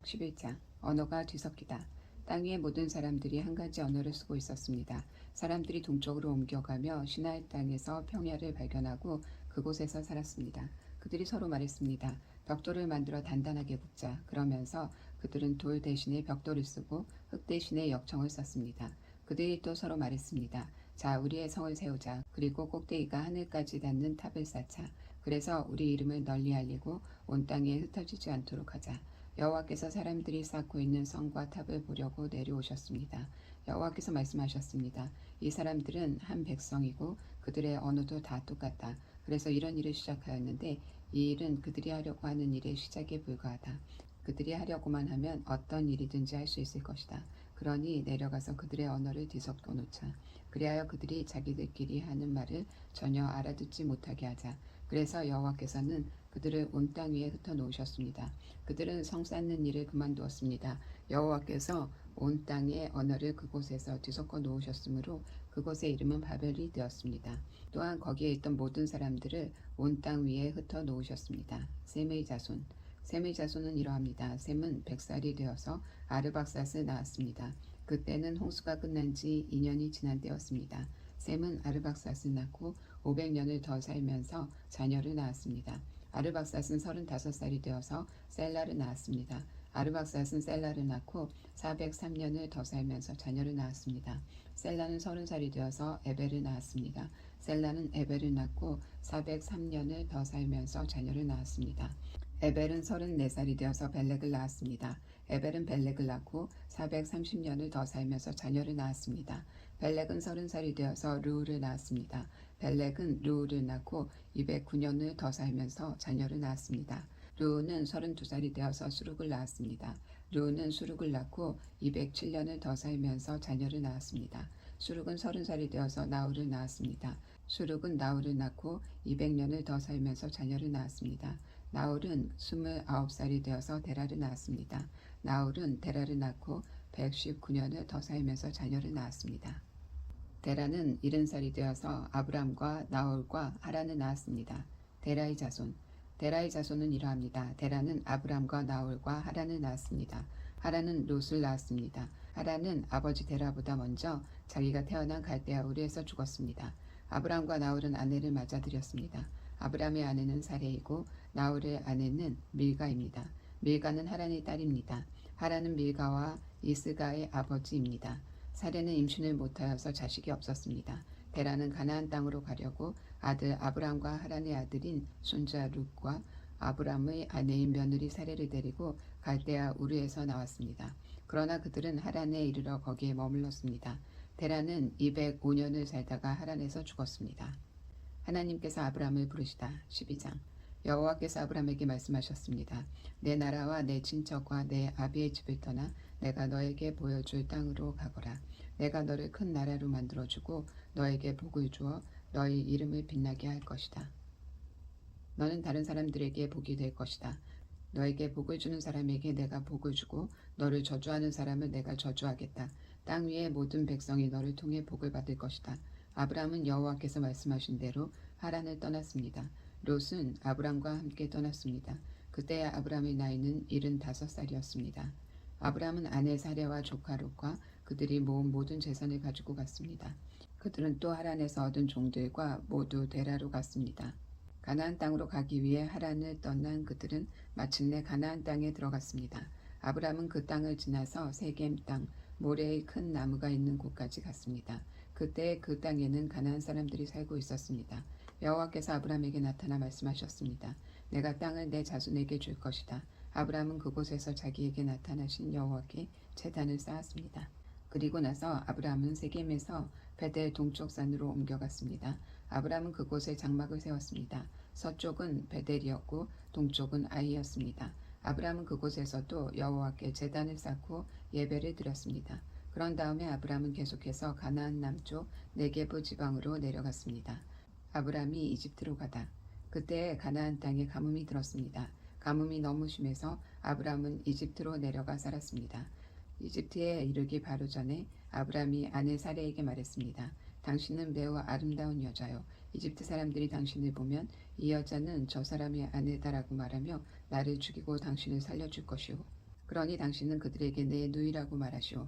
11장 언어가 뒤섞이다. 땅 위의 모든 사람들이 한 가지 언어를 쓰고 있었습니다. 사람들이 동쪽으로 옮겨가며 시나이 땅에서 평야를 발견하고 그곳에서 살았습니다. 그들이 서로 말했습니다. 벽돌을 만들어 단단하게 굽자. 그러면서 그들은 돌 대신에 벽돌을 쓰고 흙 대신에 역청을 썼습니다. 그들이 또 서로 말했습니다. 자, 우리의 성을 세우자. 그리고 꼭대기가 하늘까지 닿는 탑을 쌓자. 그래서 우리 이름을 널리 알리고 온 땅에 흩어지지 않도록 하자. 여호와께서 사람들이 쌓고 있는 성과 탑을 보려고 내려오셨습니다. 여호와께서 말씀하셨습니다. 이 사람들은 한 백성이고 그들의 언어도 다 똑같다. 그래서 이런 일을 시작하였는데 이 일은 그들이 하려고 하는 일의 시작에 불과하다. 그들이 하려고만 하면 어떤 일이든지 할 수 있을 것이다. 그러니 내려가서 그들의 언어를 뒤섞어 놓자. 그리하여 그들이 자기들끼리 하는 말을 전혀 알아듣지 못하게 하자. 그래서 여호와께서는 그들을 온 땅 위에 흩어 놓으셨습니다. 그들은 성 쌓는 일을 그만두었습니다. 여호와께서 온 땅의 언어를 그곳에서 뒤섞어 놓으셨으므로 그곳의 이름은 바벨이 되었습니다. 또한 거기에 있던 모든 사람들을 온 땅 위에 흩어 놓으셨습니다. 셈의 자손. 셈의 자손은 이러합니다. 셈은 100살이 되어서 아르박삿을 낳았습니다. 그때는 홍수가 끝난 지 2년이 지난 때였습니다. 셈은 아르박삿을 낳고 500년을 더 살면서 자녀를 낳았습니다. 아르박삿은 35살이 되어서 셀라를 낳았습니다. 아르박삿은 셀라를 낳고 403년을 더 살면서 자녀를 낳았습니다. 셀라는 30살이 되어서 에벨을 낳았습니다. 셀라는 에벨을 낳고 403년을 더 살면서 자녀를 낳았습니다. 에벨은 34살이 되어서 벨렉을 낳았습니다. 에벨은 벨렉을 낳고 430년을 더 살면서 자녀를 낳았습니다. 벨렉은 30살이 되어서 르우를 낳았습니다. 벨렉은 르우를 낳고 209년을 더 살면서 자녀를 낳았습니다. 르우는 32살이 되어서 수룩을 낳았습니다. 르우는 수룩을 낳고 207년을 더 살면서 자녀를 낳았습니다. 수룩은 30살이 되어서 나우를 낳았습니다. 수룩은 나우를 낳고 200년을 더 살면서 자녀를 낳았습니다. 나울은 29살이 되어서 데라를 낳았습니다. 나울은 데라를 낳고 119년을 더 살면서 자녀를 낳았습니다. 데라는 70살이 되어서 아브람과 나홀과 하란을 낳았습니다. 데라의 자손. 데라의 자손은 이러합니다. 데라는 아브람과 나홀과 하란을 낳았습니다. 하란은 롯을 낳았습니다. 하란은 아버지 데라보다 먼저 자기가 태어난 갈대아 우르에서 죽었습니다. 아브람과 나홀은 아내를 맞아들였습니다. 아브람의 아내는 사레이고 나홀의 아내는 밀가입니다. 밀가는 하란의 딸입니다. 하란은 밀가와 이스가의 아버지입니다. 사레는 임신을 못하여서 자식이 없었습니다. 데라는 가나안 땅으로 가려고 아들 아브람과 하란의 아들인 손자 룻과 아브람의 아내인 며느리 사레를 데리고 갈대아 우르에서 나왔습니다. 그러나 그들은 하란에 이르러 거기에 머물렀습니다. 데라는 205년을 살다가 하란에서 죽었습니다. 하나님께서 아브람을 부르시다. 12장. 여호와께서 아브람에게 말씀하셨습니다. 내 나라와 내 친척과 내 아비의 집을 떠나 내가 너에게 보여줄 땅으로 가거라. 내가 너를 큰 나라로 만들어주고 너에게 복을 주어 너희 이름을 빛나게 할 것이다. 너는 다른 사람들에게 복이 될 것이다. 너에게 복을 주는 사람에게 내가 복을 주고 너를 저주하는 사람을 내가 저주하겠다. 땅 위의 모든 백성이 너를 통해 복을 받을 것이다. 아브람은 여호와께서 말씀하신 대로 하란을 떠났습니다. 롯은 아브람과 함께 떠났습니다. 그때 아브람의 나이는 75살이었습니다. 아브람은 아내 사레와 조카 롯과 그들이 모은 모든 재산을 가지고 갔습니다. 그들은 또 하란에서 얻은 종들과 모두 데라로 갔습니다. 가나안 땅으로 가기 위해 하란을 떠난 그들은 마침내 가나안 땅에 들어갔습니다. 아브람은 그 땅을 지나서 세겜 땅, 모래의 큰 나무가 있는 곳까지 갔습니다. 그때 그 땅에는 가나안 사람들이 살고 있었습니다. 여호와께서 아브람에게 나타나 말씀하셨습니다. 내가 땅을 내 자손에게 줄 것이다. 아브람은 그곳에서 자기에게 나타나신 여호와께 제단을 쌓았습니다. 그리고 나서 아브람은 세겜에서 베델 동쪽 산으로 옮겨갔습니다. 아브람은 그곳에 장막을 세웠습니다. 서쪽은 베델이었고 동쪽은 아이였습니다. 아브람은 그곳에서도 여호와께 제단을 쌓고 예배를 드렸습니다. 그런 다음에 아브람은 계속해서 가나안 남쪽 네게브 지방으로 내려갔습니다. 아브람이 이집트로 가다. 그때 가나안 땅에 가뭄이 들었습니다. 가뭄이 너무 심해서 아브람은 이집트로 내려가 살았습니다. 이집트에 이르기 바로 전에 아브람이 아내 사레에게 말했습니다. 당신은 매우 아름다운 여자요. 이집트 사람들이 당신을 보면 이 여자는 저 사람의 아내다라고 말하며 나를 죽이고 당신을 살려줄 것이오. 그러니 당신은 그들에게 내 누이라고 말하시오.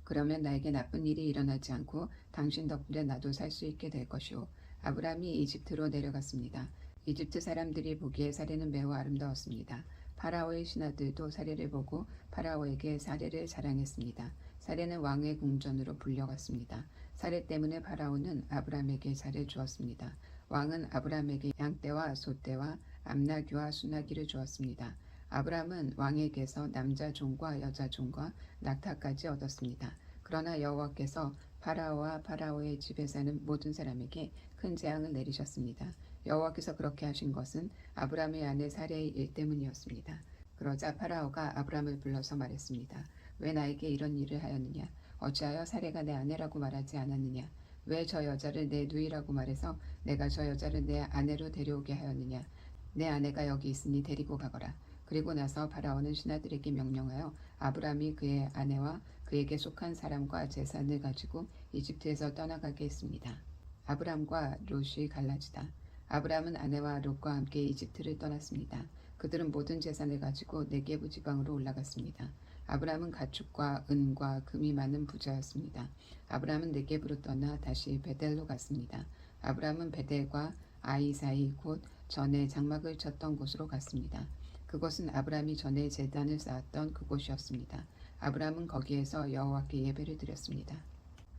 그러면 나에게 나쁜 일이 일어나지 않고 당신 덕분에 나도 살 수 있게 될 것이오. 아브라함이 이집트로 내려갔습니다. 이집트 사람들이 보기에 사례는 매우 아름다웠습니다. 파라오의 신하들도 사례를 보고 파라오에게 사례를 자랑했습니다. 사례는 왕의 궁전으로 불려갔습니다. 사례 때문에 파라오는 아브라함에게 사례를 주었습니다. 왕은 아브라함에게 양떼와 소떼와 암나귀와 수나귀를 주었습니다. 아브라함은 왕에게서 남자 종과 여자 종과 낙타까지 얻었습니다. 그러나 여호와께서 파라오와 파라오의 집에 사는 모든 사람에게 큰 재앙을 내리셨습니다. 여호와께서 그렇게 하신 것은 아브라함의 아내 사레의 일 때문이었습니다. 그러자 파라오가 아브라함을 불러서 말했습니다. 왜 나에게 이런 일을 하였느냐? 어찌하여 사레가 내 아내라고 말하지 않았느냐? 왜 저 여자를 내 누이라고 말해서 내가 저 여자를 내 아내로 데려오게 하였느냐? 내 아내가 여기 있으니 데리고 가거라. 그리고 나서 파라오는 신하들에게 명령하여 아브라함이 그의 아내와 그에게 속한 사람과 재산을 가지고 이집트에서 떠나가게 했습니다. 아브라함과 롯이 갈라지다. 아브라함은 아내와 롯과 함께 이집트를 떠났습니다. 그들은 모든 재산을 가지고 네게부 지방으로 올라갔습니다. 아브라함은 가축과 은과 금이 많은 부자였습니다. 아브라함은 네게부로 떠나 다시 베델로 갔습니다. 아브라함은 베델과 아이 사이 곧 전에 장막을 쳤던 곳으로 갔습니다. 그곳은 아브라함이 전에 제단을 쌓았던 그곳이었습니다. 아브라함은 거기에서 여호와께 예배를 드렸습니다.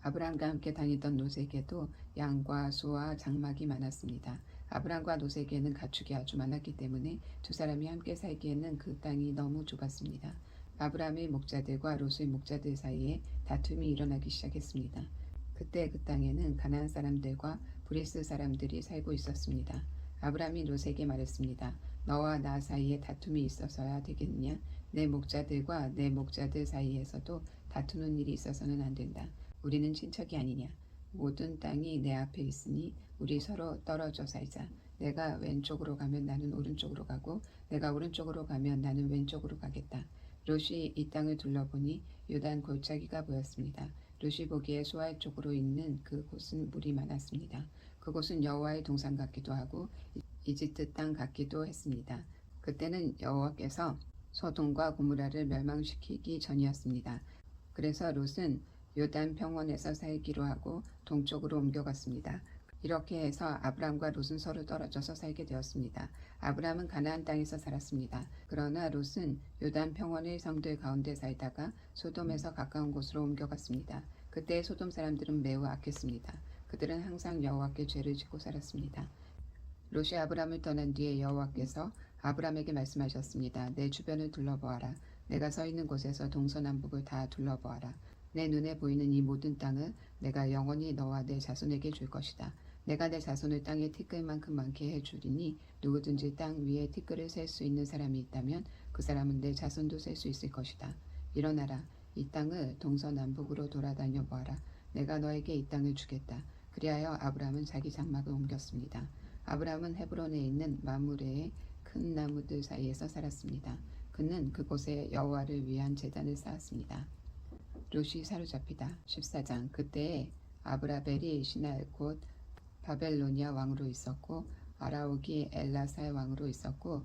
아브라함과 함께 다니던 롯에게도 양과 소와 장막이 많았습니다. 아브라함과 롯에게는 가축이 아주 많았기 때문에 두 사람이 함께 살기에는 그 땅이 너무 좁았습니다. 아브라함의 목자들과 롯의 목자들 사이에 다툼이 일어나기 시작했습니다. 그때 그 땅에는 가나안 사람들과 브리스 사람들이 살고 있었습니다. 아브라함이 롯에게 말했습니다. 너와 나 사이에 다툼이 있어서야 되겠느냐? 내 목자들과 내 목자들 사이에서도 다투는 일이 있어서는 안 된다. 우리는 친척이 아니냐? 모든 땅이 내 앞에 있으니 우리 서로 떨어져 살자. 내가 왼쪽으로 가면 나는 오른쪽으로 가고 내가 오른쪽으로 가면 나는 왼쪽으로 가겠다. 롯이 이 땅을 둘러보니 요단 골짜기가 보였습니다. 롯이 보기에 소알 쪽으로 있는 그곳은 물이 많았습니다. 그곳은 여호와의 동산 같기도 하고 이집트 땅 같기도 했습니다. 그때는 여호와께서 소돔과 고모라를 멸망시키기 전이었습니다. 그래서 롯은 요단 평원에서 살기로 하고 동쪽으로 옮겨갔습니다. 이렇게 해서 아브라함과 롯은 서로 떨어져서 살게 되었습니다. 아브라함은 가나안 땅에서 살았습니다. 그러나 롯은 요단 평원의 성들 가운데 살다가 소돔에서 가까운 곳으로 옮겨갔습니다. 그때 소돔 사람들은 매우 악했습니다. 그들은 항상 여호와께 죄를 짓고 살았습니다. 롯이 아브라함을 떠난 뒤에 여호와께서 아브라함에게 말씀하셨습니다. 내 주변을 둘러보아라. 내가 서 있는 곳에서 동서남북을 다 둘러보아라. 내 눈에 보이는 이 모든 땅을 내가 영원히 너와 내 자손에게 줄 것이다. 내가 내 자손을 땅에 티끌만큼 많게 해주리니 누구든지 땅 위에 티끌을 셀 수 있는 사람이 있다면 그 사람은 내 자손도 셀 수 있을 것이다. 일어나라. 이 땅을 동서남북으로 돌아다녀 보아라. 내가 너에게 이 땅을 주겠다. 그리하여 아브라함은 자기 장막을 옮겼습니다. 아브라함은 헤브론에 있는 마므레의 큰 나무들 사이에서 살았습니다. 그는 그곳에 여호와를 위한 제단을 쌓았습니다. 롯이 사로잡히다. 14장. 그때에 아브라벨이 시날 곧 바벨로니아 왕으로 있었고 아라옥이 엘라살 왕으로 있었고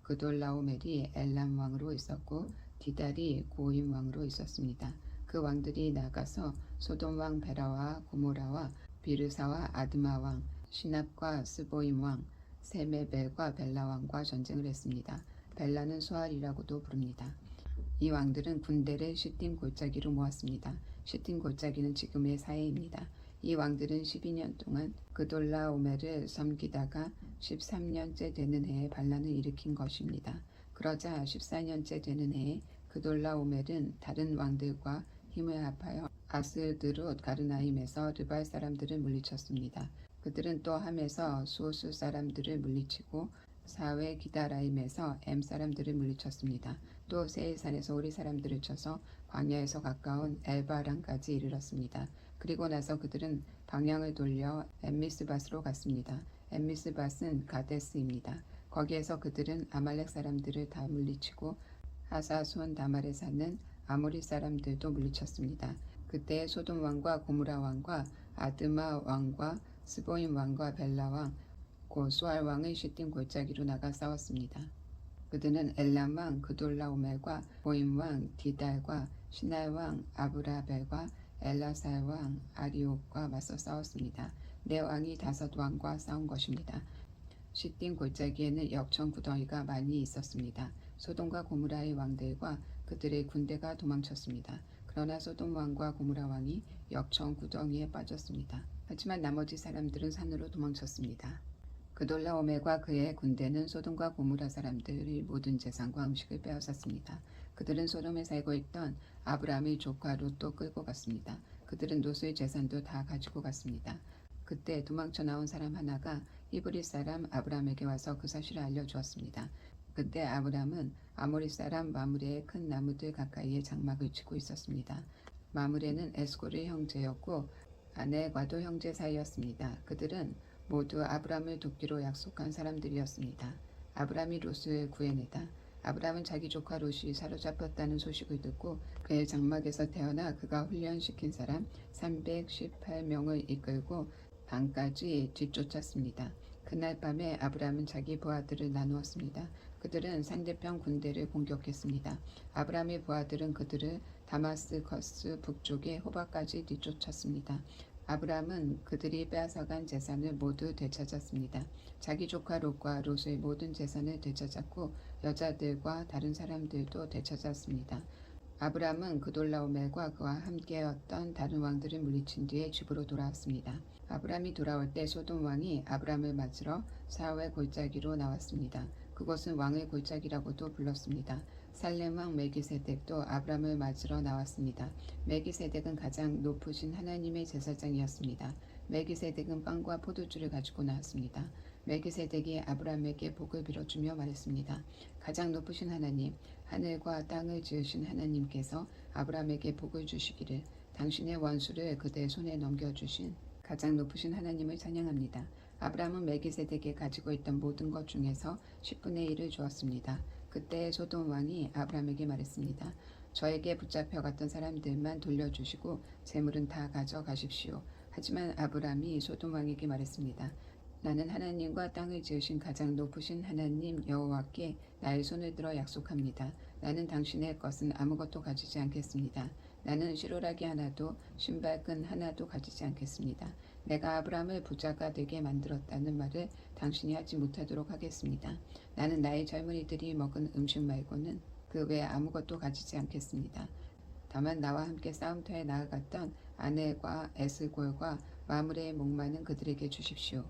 그돌라오멜이 엘람 왕으로 있었고 디달이 고임 왕으로 있었습니다. 그 왕들이 나가서 소돔 왕 베라와 고모라와 비르사와 아드마 왕 시납과 스보임 왕 세메벨과 벨라 왕과 전쟁을 했습니다. 벨라는 소알이라고도 부릅니다. 이 왕들은 군대를 시팀 골짜기로 모았습니다. 시팀 골짜기는 지금의 사해입니다. 이 왕들은 12년 동안 그돌라오멜을 섬기다가 13년째 되는 해에 반란을 일으킨 것입니다. 그러자 14년째 되는 해에 그돌라오멜은 다른 왕들과 힘을 합하여 아스드롯 가르나임에서 르발 사람들을 물리쳤습니다. 그들은 또 함에서 수오스 사람들을 물리치고 사외 기다라임에서 엠 사람들을 물리쳤습니다. 또 세일산에서 오리 사람들을 쳐서 광야에서 가까운 엘바랑까지 이르렀습니다. 그리고 나서 그들은 방향을 돌려 엠미스밧으로 갔습니다. 엠미스밧은 가데스입니다. 거기에서 그들은 아말렉 사람들을 다 물리치고 하사손 다말에 사는 아모리 사람들도 물리쳤습니다. 그때 소돔 왕과 고무라 왕과 아드마 왕과 스보임 왕과 벨라 왕, 고 수알 왕의 시팀 골짜기로 나가 싸웠습니다. 그들은 엘람 왕 그돌라오멜과 고임 왕 디달과 시날 왕 아브라벨과 엘라살 왕 아리옥과 맞서 싸웠습니다. 네 왕이 5왕과 싸운 것입니다. 시딤 골짜기에는 역청 구덩이가 많이 있었습니다. 소돔과 고무라의 왕들과 그들의 군대가 도망쳤습니다. 그러나 소돔 왕과 고무라 왕이 역청 구덩이에 빠졌습니다. 하지만 나머지 사람들은 산으로 도망쳤습니다. 그돌라오멜과 그의 군대는 소돔과 고무라 사람들의 모든 재산과 음식을 빼앗았습니다. 그들은 소돔에 살고 있던 아브람의 조카 롯도 끌고 갔습니다. 그들은 롯의 재산도 다 가지고 갔습니다. 그때 도망쳐 나온 사람 하나가 히브리 사람 아브람에게 와서 그 사실을 알려주었습니다. 그때 아브람은 아모리 사람 마므레의 큰 나무들 가까이에 장막을 치고 있었습니다. 마므레는 에스골의 형제였고 아내과도 형제 사이였습니다. 그들은 모두 아브람을 돕기로 약속한 사람들이었습니다. 아브람이 롯을 구해내다 아브람은 자기 조카 롯이 사로잡혔다는 소식을 듣고 그의 장막에서 태어나 그가 훈련시킨 사람 318명을 이끌고 방까지 뒤쫓았습니다. 그날 밤에 아브람은 자기 부하들을 나누었습니다. 그들은 상대편 군대를 공격했습니다. 아브람의 부하들은 그들을 다마스커스 북쪽의 호바까지 뒤쫓았습니다. 아브람은 그들이 빼앗아간 재산을 모두 되찾았습니다. 자기 조카 롯과 롯의 모든 재산을 되찾았고 여자들과 다른 사람들도 되찾았습니다. 아브람은 그돌라오멜과 그와 함께였던 다른 왕들을 물리친 뒤에 집으로 돌아왔습니다. 아브람이 돌아올 때 소돔 왕이 아브람을 맞으러 사회 골짜기로 나왔습니다. 그곳은 왕의 골짜기라고도 불렀습니다. 살렘 왕 멜기세덱도 아브람을 맞으러 나왔습니다. 멜기세덱은 가장 높으신 하나님의 제사장이었습니다. 멜기세덱은 빵과 포도주를 가지고 나왔습니다. 멜기세덱이 아브람에게 복을 빌어주며 말했습니다. 가장 높으신 하나님, 하늘과 땅을 지으신 하나님께서 아브람에게 복을 주시기를 당신의 원수를 그대의 손에 넘겨주신 가장 높으신 하나님을 찬양합니다. 아브람은 멜기세덱이 가지고 있던 모든 것 중에서 10분의 1을 주었습니다. 그때 소돔 왕이 아브람에게 말했습니다. 저에게 붙잡혀갔던 사람들만 돌려주시고 재물은 다 가져가십시오. 하지만 아브람이 소돔 왕에게 말했습니다. 나는 하나님과 땅을 지으신 가장 높으신 하나님 여호와께 나의 손을 들어 약속합니다. 나는 당신의 것은 아무것도 가지지 않겠습니다. 나는 시로라기 하나도 신발끈 하나도 가지지 않겠습니다. 내가 아브람을 부자가 되게 만들었다는 말을 당신이 하지 못하도록 하겠습니다. 나는 나의 젊은이들이 먹은 음식 말고는 그 외에 아무것도 가지지 않겠습니다. 다만 나와 함께 싸움터에 나아갔던 아넬과 에스골과 마므레의 목마는 그들에게 주십시오.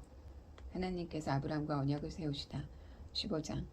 하나님께서 아브람과 언약을 세우시다. 15장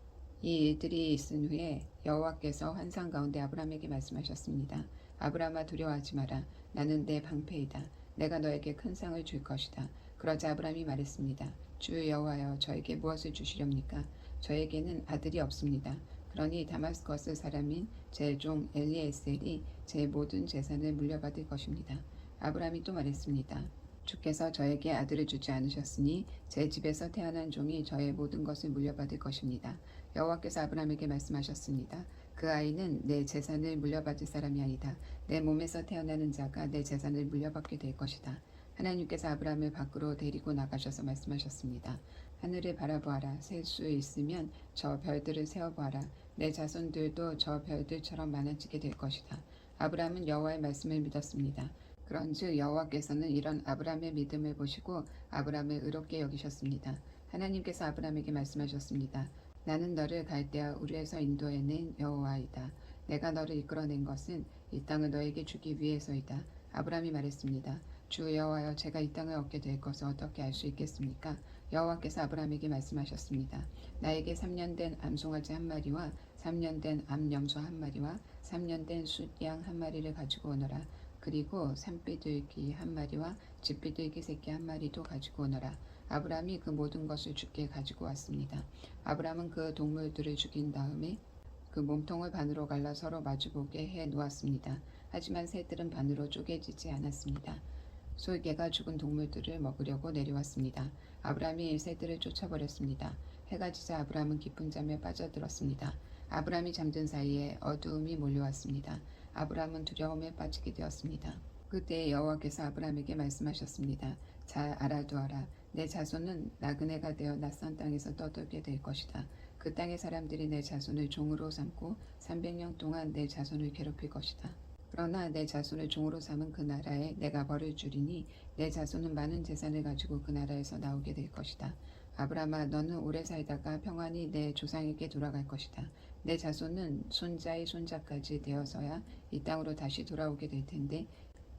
이 일들이 있은 후에 여호와께서 환상 가운데 아브람에게 말씀하셨습니다. 아브람아 두려워하지 마라. 나는 내 방패이다. 내가 너에게 큰 상을 줄 것이다. 그러자 아브람이 말했습니다. 주 여호와여 저에게 무엇을 주시렵니까? 저에게는 아들이 없습니다. 그러니 다마스커스 사람인 제 종 엘리에셀이 제 모든 재산을 물려받을 것입니다. 아브람이 또 말했습니다. 주께서 저에게 아들을 주지 않으셨으니 제 집에서 태어난 종이 저의 모든 것을 물려받을 것입니다. 여호와께서 아브람에게 말씀하셨습니다. 그 아이는 내 재산을 물려받을 사람이 아니다. 내 몸에서 태어나는 자가 내 재산을 물려받게 될 것이다. 하나님께서 아브람을 밖으로 데리고 나가셔서 말씀하셨습니다. 하늘을 바라보아라. 셀 수 있으면 저 별들을 세어보아라. 내 자손들도 저 별들처럼 많아지게 될 것이다. 아브람은 여호와의 말씀을 믿었습니다. 그런즉 여호와께서는 이런 아브람의 믿음을 보시고 아브람을 의롭게 여기셨습니다. 하나님께서 아브람에게 말씀하셨습니다. 나는 너를 갈대아 우르에서 인도해낸 여호와이다. 내가 너를 이끌어낸 것은 이 땅을 너에게 주기 위해서이다. 아브람이 말했습니다. 주 여호와여 제가 이 땅을 얻게 될 것을 어떻게 알 수 있겠습니까? 여호와께서 아브람에게 말씀하셨습니다. 나에게 3년 된 암송아지 한 마리와 3년 된 암염소 한 마리와 3년 된 숫양 한 마리를 가지고 오너라. 그리고 산비둘기 한 마리와 집비둘기 새끼 한 마리도 가지고 오너라. 아브람이 그 모든 것을 주께 가지고 왔습니다. 아브람은 그 동물들을 죽인 다음에 그 몸통을 반으로 갈라 서로 마주보게 해 놓았습니다. 하지만 새들은 반으로 쪼개지지 않았습니다. 솔개가 죽은 동물들을 먹으려고 내려왔습니다. 아브람이 새들을 쫓아버렸습니다. 해가 지자 아브람은 깊은 잠에 빠져들었습니다. 아브람이 잠든 사이에 어두움이 몰려왔습니다. 아브람은 두려움에 빠지게 되었습니다. 그때 여호와께서 아브람에게 말씀하셨습니다. 잘 알아두어라. 내 자손은 나그네가 되어 낯선 땅에서 떠돌게 될 것이다. 그 땅의 사람들이 내 자손을 종으로 삼고 300년 동안 내 자손을 괴롭힐 것이다. 그러나 내 자손을 종으로 삼은 그 나라에 내가 벌을 주리니 내 자손은 많은 재산을 가지고 그 나라에서 나오게 될 것이다. 아브라함아, 너는 오래 살다가 평안히 내 조상에게 돌아갈 것이다. 내 자손은 손자의 손자까지 되어서야 이 땅으로 다시 돌아오게 될 텐데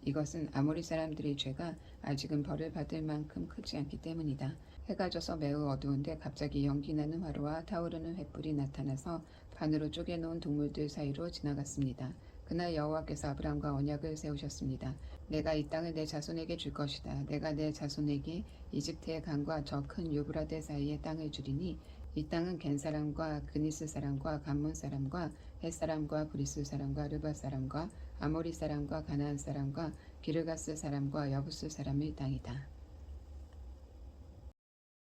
이것은 아모리 사람들의 죄가 아직은 벌을 받을 만큼 크지 않기 때문이다. 해가 져서 매우 어두운데 갑자기 연기나는 화로와 타오르는 횃불이 나타나서 반으로 쪼개놓은 동물들 사이로 지나갔습니다. 그날 여호와께서 아브라함과 언약을 세우셨습니다. 내가 이 땅을 내 자손에게 줄 것이다. 내가 내 자손에게 이집트의 강과 저 큰 유브라데 사이의 땅을 주리니 이 땅은 겐 사람과 그니스 사람과 감몬 사람과 헷 사람과 브리스 사람과 르바 사람과 아모리 사람과 가나안 사람과 기르가스 사람과 여부스 사람의 땅이다.